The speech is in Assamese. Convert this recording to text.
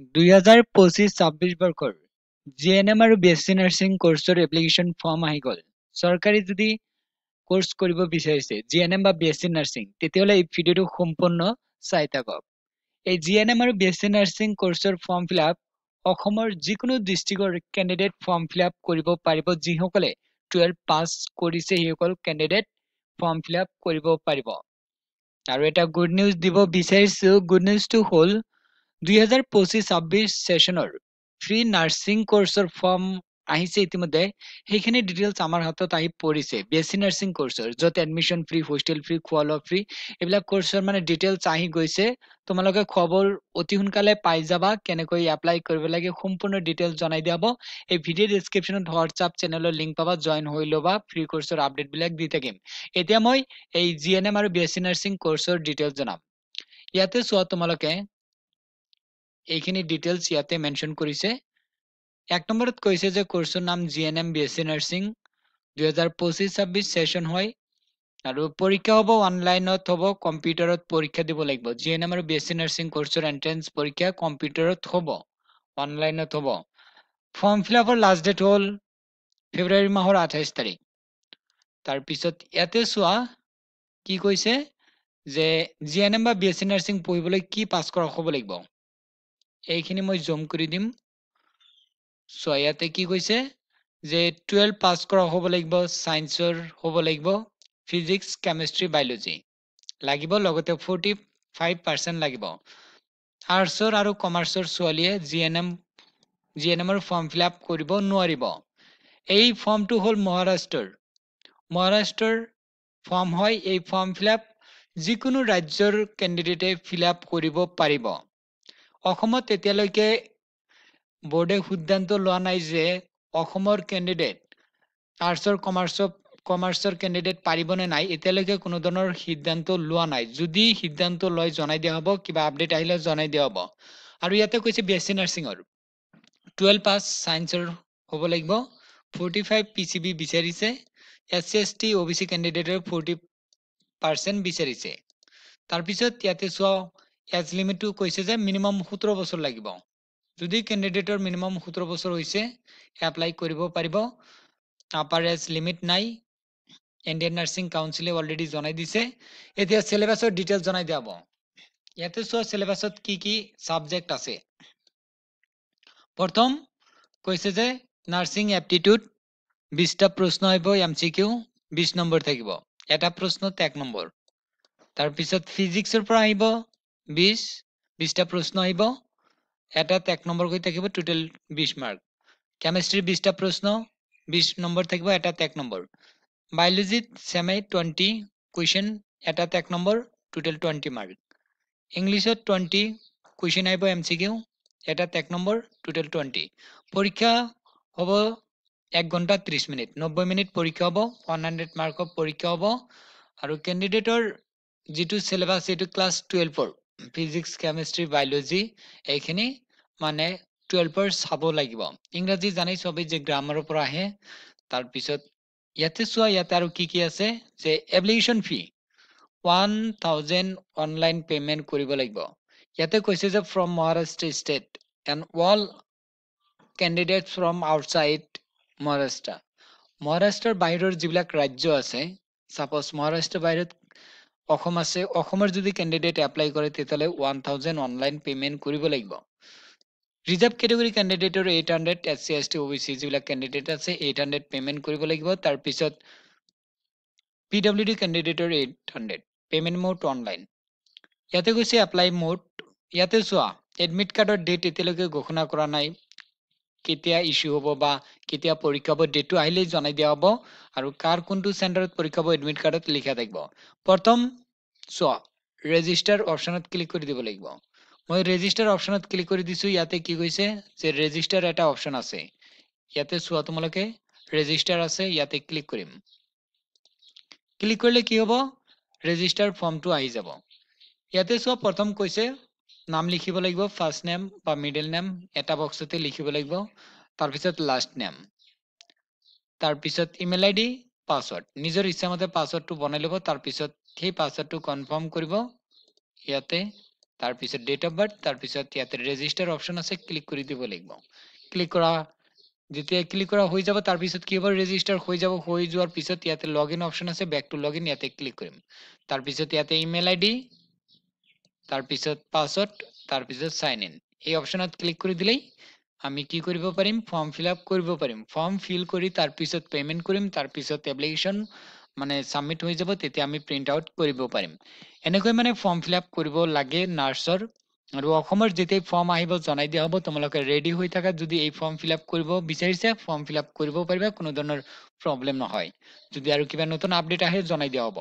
2025-26 বৰ্ষৰ জিএনএম আৰু বিএছচি নাৰ্ছিং কোৰ্চৰ এপ্লিকেশ্যন ফৰ্ম আহি গ'ল। চৰকাৰী যদি কোৰ্চ কৰিব বিচাৰিছে জিএনএম বা বিএছচি নাৰ্ছিং, তেতিয়াহ'লে এই ভিডিঅ'টো সম্পূৰ্ণ চাই থাকক। এই জিএনএম আৰু বিএছচি নাৰ্ছিং কোৰ্চৰ ফৰ্ম ফিলআপ অসমৰ যিকোনো ডিষ্ট্ৰিক্টৰ কেণ্ডিডেট ফৰ্ম ফিলআপ কৰিব পাৰিব। যিসকলে 12 পাছ কৰিছে সেইসকল কেণ্ডিডেট ফৰ্ম ফিলআপ কৰিব পাৰিব। আৰু এটা গুড নিউজ দিব বিচাৰিছো। গুড নিউজটো হ'ল 2025-26 সেশনৰ ফ্ৰী নাৰ্ছিং কোৰ্চৰ ফৰ্ম আহিছে ইতিমধ্যে। সেইখিনি ডিটেইলছ আমাৰ হাতত আহি পৰিছে। বিএছচি নাৰ্ছিং কোৰ্চৰ য'ত এডমিশ্যন ফ্ৰী, হোষ্টেল ফ্ৰী, খোৱা লোৱা ফ্ৰী, এইবিলাক কোৰ্চৰ মানে ডিটেইলছ আহি গৈছে। তোমালোকে খবৰ অতি সোনকালে পাই যাবা। কেনেকৈ এপ্লাই কৰিব লাগে সম্পূৰ্ণ ডিটেইলছ জনাই দিয়া হ'ব। এই ভিডিঅ' ডেছক্ৰিপশ্যনত হোৱাটছআপ চেনেলৰ লিংক পাবা, জইন হৈ ল'বা। ফ্ৰী কোৰ্চৰ আপডেট বিলাক দি থাকিম। এতিয়া মই এই জিএনএম আৰু বিএছচি নাৰ্ছিং কোৰ্চৰ ডিটেইলছ জনাম। ইয়াতে চোৱা, তোমালোকে এইখিনি ডিটেইলছ ইয়াতে মেনশ্যন কৰিছে। 1 নম্বৰত কৈছে যে কোৰ্চৰ নাম জিএনএম বিএছচি নাৰ্ছিং 2025-26 সেশন হয় আৰু পৰীক্ষা হ'ব অনলাইনত হ'ব, কম্পিউটাৰত পৰীক্ষা দিব লাগিব। জিএনএম আৰু বিএছচি নাৰ্ছিং কোৰ্চৰ এন্ট্ৰেন্স পৰীক্ষা কম্পিউটাৰত হ'ব, অনলাইনত হ'ব। ফৰ্ম ফিলআপৰ লাষ্ট ডেট হ'ল ফেব্ৰুৱাৰী মাহৰ 28 তাৰিখ। তাৰপিছত ইয়াতে চোৱা কি কৈছে যে জিএনএম বা বিএছচি নাৰ্ছিং পঢ়িবলৈ কি পাছ কৰা হ'ব লাগিব। এইখিনি মই জুম কৰি দিম। চোৱা ইয়াতে কি কৈছে যে 12 পাছ কৰা হ'ব লাগিব, সায়েন্সৰ হ'ব লাগিব, ফিজিক্স, কেমিষ্ট্ৰি, বায়লজি লাগিব, লগতে 45% লাগিব। আৰ্টছৰ আৰু কমাৰ্চৰ ছোৱালীয়ে জিএনএমৰ ফৰ্ম ফিলআপ কৰিব নোৱাৰিব। এই ফৰ্মটো হ'ল মহাৰাষ্ট্ৰৰ ফৰ্ম হয়। এই ফৰ্ম ফিলআপ যিকোনো ৰাজ্যৰ কেণ্ডিডেটে ফিলআপ কৰিব পাৰিব। অসমত এতিয়ালৈকে বোৰ্ডে সিদ্ধান্ত লোৱা নাই যে অসমৰ কেণ্ডিডেট আৰ্টছৰ কমাৰ্চৰ কেণ্ডিডেট পাৰিব নে নাই। এতিয়ালৈকে কোনো ধৰণৰ সিদ্ধান্ত লোৱা নাই। যদি সিদ্ধান্ত লয় জনাই দিয়া হ'ব, কিবা আপডেট আহিলে জনাই দিয়া হ'ব। আৰু ইয়াতে কৈছে বিএছচি নাৰ্ছিঙৰ 12 পাছ সায়েন্সৰ হ'ব লাগিব, 45 পিচিবি বিচাৰিছে। SC ST OBC কেণ্ডিডেটৰ 40% বিচাৰিছে। তাৰপিছত ইয়াতে চোৱা এজ লিমিটটো কৈছে যে মিনিমাম 17 বছৰ লাগিব। যদি কেণ্ডিডেটৰ মিনিমাম 17 বছৰ হৈছে এপ্লাই কৰিব পাৰিব। আপাৰ এজ লিমিট নাই। ইণ্ডিয়ান নাৰ্ছিং কাউন্সিলে অলৰেডি জনাই দিছে। এতিয়া চিলেবাছৰ ডিটেইলছ জনাই দিয়া হ'ব। ইয়াতে চোৱা চিলেবাছত কি কি সাবজেক্ট আছে। প্ৰথম কৈছে যে নাৰ্ছিং এপটিটিউড 20টা প্ৰশ্ন আহিব, MCQ 20 নম্বৰ থাকিব। এটা প্ৰশ্নত 1 নম্বৰ। তাৰপিছত ফিজিক্সৰ পৰা আহিব 20টা প্ৰশ্ন আহিব, এটাত 1 নম্বৰ কৈ থাকিব, টোটেল 20 মাৰ্ক। কেমিষ্ট্ৰিৰ 20টা প্ৰশ্ন 20 নম্বৰ থাকিব, এটাত 1 নম্বৰ। বায়লজিত চেমে 20 কুৱেশ্যন, এটাত 1 নম্বৰ, টোটেল 20 মাৰ্ক। ইংলিছত 20 কুৱেশ্যন আহিব, MCQ, এটাত 1 নম্বৰ, টোটেল 20। পৰীক্ষা হ'ব 1 ঘণ্টা 30 মিনিট, 90 মিনিট পৰীক্ষা হ'ব, 100 মাৰ্কৰ পৰীক্ষা হ'ব। আৰু কেণ্ডিডেটৰ যিটো চিলেবাছ এইটো ক্লাছ 12ৰ ফিজিক্স, কেমিষ্ট্ৰি, বায়লজি এইখিনি মানে 12ৰ চাব লাগিব। ইংৰাজী জানেই চবেই যে গ্ৰামাৰৰ পৰা আহে। তাৰপিছত ইয়াতে চোৱা, ইয়াতে আৰু কি কি আছে যে এপ্লিকেশ্যন ফি 1000 অনলাইন পেমেন্ট কৰিব লাগিব। ইয়াতে কৈছে যে from Maharashtra state and all candidates from outside Maharashtra. মহাৰাষ্ট্ৰৰ বাহিৰৰ যিবিলাক ৰাজ্য আছে, চাপ'জ মহাৰাষ্ট্ৰৰ বাহিৰত অসম আছে, অসমৰ যদি কেণ্ডিডেট এপ্লাই কৰে তেতিয়াহ'লে 1000 অনলাইন পেমেন্ট কৰিব লাগিব। ৰিজাৰ্ভ কেটেগৰী কেণ্ডিডেটৰ 800, SC ST OBC যিবিলাক কেণ্ডিডেট আছে 800 পেমেন্ট কৰিব লাগিব। তাৰপিছত PWD কেণ্ডিডেটৰ 800 পেমেন্ট মোড অনলাইন। ইয়াতে কৈছে এপ্লাই মোড। ইয়াতে চোৱা এডমিট কাৰ্ডৰ ডেট এতিয়ালৈকে ঘোষণা কৰা নাই, কেতিয়া ইস্যু হ'ব বা কেতিয়া পৰীক্ষা হ'ব, ডেটটো আহিলেই জনাই দিয়া হ'ব। আৰু কাৰ কোনটো চেণ্টাৰত পৰীক্ষা হ'ব এডমিট কাৰ্ডত লিখা থাকিব। প্ৰথম চোৱা ৰেজিষ্টাৰ অপশ্যনত ক্লিক কৰি দিব লাগিব। মই ৰেজিষ্টাৰ অপশ্যনত ক্লিক কৰি দিছো। ইয়াতে কি কৈছে যে ৰেজিষ্টাৰ এটা অপশ্যন আছে। ইয়াতে চোৱা তোমালোকে ৰেজিষ্টাৰ আছে, ইয়াতে ক্লিক কৰিম। ক্লিক কৰিলে কি হ'ব, ৰেজিষ্টাৰ ফৰ্মটো আহি যাব। ইয়াতে চোৱা প্ৰথম কৈছে নাম লিখিব লাগিব, ফাৰ্ষ্ট নেম বা মিডল নেম এটা বক্সতে লিখিব লাগিব। তাৰপিছত লাষ্ট নেম, তাৰপিছত ইমেইল ID, পাছৱৰ্ড নিজৰ ইচ্ছামতে পাছৱৰ্ডটো বনাই ল'ব। তাৰপিছত সেই পাছৱৰ্ডটো কনফাৰ্ম কৰিব ইয়াতে। তাৰপিছত ডেট অফ বাৰ্থ, তাৰপিছত ইয়াতে ৰেজিষ্টাৰ অপশ্যন আছে, ক্লিক কৰি দিব লাগিব। ক্লিক কৰা যেতিয়া ক্লিক কৰা হৈ যাব, তাৰপিছত কি হ'ব, ৰেজিষ্টাৰ হৈ যাব। হৈ যোৱাৰ পিছত ইয়াতে লগ ইন অপশ্যন আছে, বেক টু লগ ইন, ইয়াতে ক্লিক কৰিম। তাৰপিছত ইয়াতে ইমেইল আইডি, তাৰপিছত পাছৱৰ্ড, তাৰপিছত সাইন ইন, এই অপশ্যনত ক্লিক কৰি দিলেই আমি কি কৰিব পাৰিম, ফৰ্ম ফিল আপ কৰিব পাৰিম। ফৰ্ম ফিল কৰি তাৰপিছত পেমেন্ট কৰিম, তাৰপিছত এপ্লিকেশ্যন মানে সাবমিট হৈ যাব, তেতিয়া আমি প্ৰিন্ট আউট কৰিব পাৰিম। এনেকৈ মানে ফৰ্ম ফিল আপ কৰিব লাগে নাৰ্ছৰ। আৰু অসমৰ যেতিয়াই ফৰ্ম আহিব জনাই দিয়া হ'ব, তোমালোকে ৰেডি হৈ থাকা। যদি এই ফৰ্ম ফিল আপ কৰিব বিচাৰিছে, ফৰ্ম ফিল আপ কৰিব পাৰিবা, কোনো ধৰণৰ প্ৰব্লেম নহয়। যদি আৰু কিবা নতুন আপডেট আহে জনাই দিয়া হ'ব।